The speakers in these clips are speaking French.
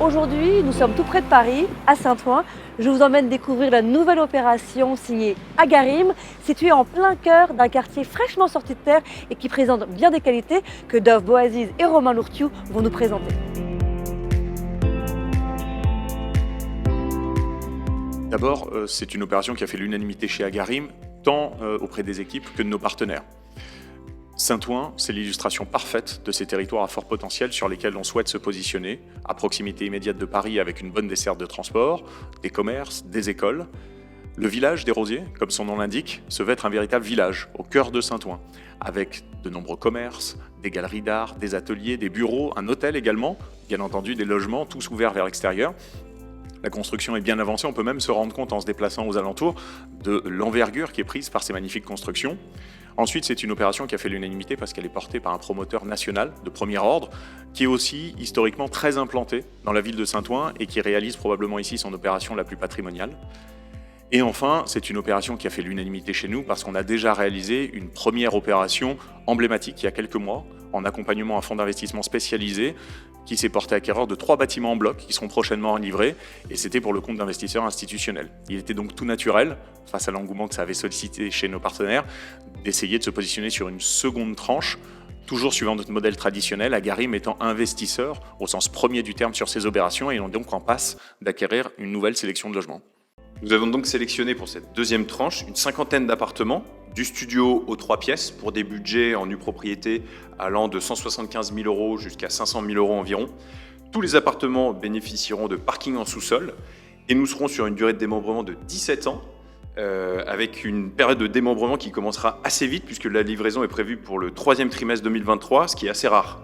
Aujourd'hui, nous sommes tout près de Paris, à Saint-Ouen. Je vous emmène découvrir la nouvelle opération signée Agarim, située en plein cœur d'un quartier fraîchement sorti de terre et qui présente bien des qualités que Dov Boaziz et Romain Lourtiou vont nous présenter. D'abord, c'est une opération qui a fait l'unanimité chez Agarim, tant auprès des équipes que de nos partenaires. Saint-Ouen, c'est l'illustration parfaite de ces territoires à fort potentiel sur lesquels on souhaite se positionner, à proximité immédiate de Paris avec une bonne desserte de transport, des commerces, des écoles. Le village des Rosiers, comme son nom l'indique, se veut être un véritable village au cœur de Saint-Ouen, avec de nombreux commerces, des galeries d'art, des ateliers, des bureaux, un hôtel également, bien entendu des logements, tous ouverts vers l'extérieur. La construction est bien avancée, on peut même se rendre compte en se déplaçant aux alentours de l'envergure qui est prise par ces magnifiques constructions. Ensuite, c'est une opération qui a fait l'unanimité parce qu'elle est portée par un promoteur national de premier ordre, qui est aussi historiquement très implanté dans la ville de Saint-Ouen et qui réalise probablement ici son opération la plus patrimoniale. Et enfin, c'est une opération qui a fait l'unanimité chez nous parce qu'on a déjà réalisé une première opération emblématique il y a quelques mois, en accompagnement à un fonds d'investissement spécialisé qui s'est porté acquéreur de 3 bâtiments en bloc qui seront prochainement livrés, et c'était pour le compte d'investisseurs institutionnels. Il était donc tout naturel, face à l'engouement que ça avait sollicité chez nos partenaires, d'essayer de se positionner sur une seconde tranche, toujours suivant notre modèle traditionnel, Agarim étant investisseur au sens premier du terme sur ces opérations, et on est donc en passe d'acquérir une nouvelle sélection de logements. Nous avons donc sélectionné pour cette deuxième tranche une 50aine d'appartements, du studio aux 3 pièces, pour des budgets en nue propriété allant de 175 000 € jusqu'à 500 000 € environ. Tous les appartements bénéficieront de parking en sous-sol et nous serons sur une durée de démembrement de 17 ans, avec une période de démembrement qui commencera assez vite puisque la livraison est prévue pour le 3e trimestre 2023, ce qui est assez rare.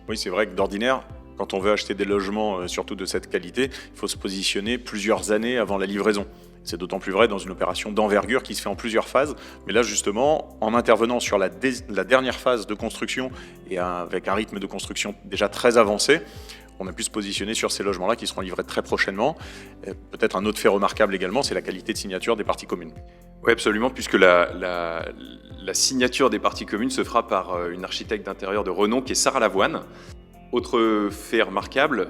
Oui, c'est vrai que d'ordinaire, quand on veut acheter des logements, surtout de cette qualité, il faut se positionner plusieurs années avant la livraison. C'est d'autant plus vrai dans une opération d'envergure qui se fait en plusieurs phases. Mais là, justement, en intervenant sur la dernière phase de construction et avec un rythme de construction déjà très avancé, on a pu se positionner sur ces logements-là qui seront livrés très prochainement. Peut-être un autre fait remarquable également, c'est la qualité de signature des parties communes. Oui, absolument, puisque la signature des parties communes se fera par une architecte d'intérieur de renom qui est Sarah Lavoine. Autre fait remarquable,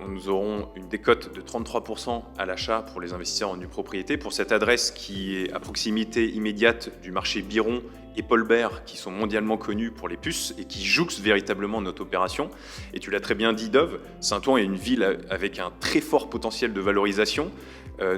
nous aurons une décote de 33% à l'achat pour les investisseurs en nue propriété pour cette adresse qui est à proximité immédiate du marché Biron et Paul Bert qui sont mondialement connus pour les puces et qui jouxtent véritablement notre opération. Et tu l'as très bien dit, Dov, Saint-Ouen est une ville avec un très fort potentiel de valorisation,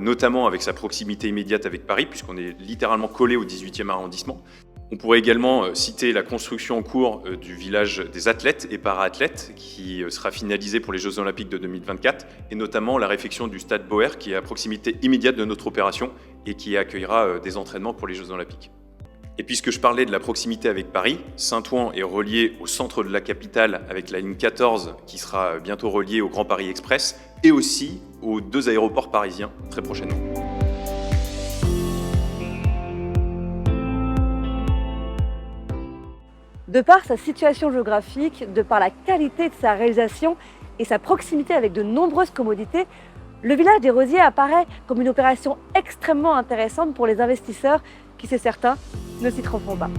notamment avec sa proximité immédiate avec Paris puisqu'on est littéralement collé au 18e arrondissement. On pourrait également citer la construction en cours du village des athlètes et para-athlètes qui sera finalisé pour les Jeux Olympiques de 2024 et notamment la réfection du stade Boer qui est à proximité immédiate de notre opération et qui accueillera des entraînements pour les Jeux Olympiques. Et puisque je parlais de la proximité avec Paris, Saint-Ouen est relié au centre de la capitale avec la ligne 14 qui sera bientôt reliée au Grand Paris Express et aussi aux 2 aéroports parisiens très prochainement. De par sa situation géographique, de par la qualité de sa réalisation et sa proximité avec de nombreuses commodités, le village des Rosiers apparaît comme une opération extrêmement intéressante pour les investisseurs qui, c'est certain, ne s'y tromperont pas.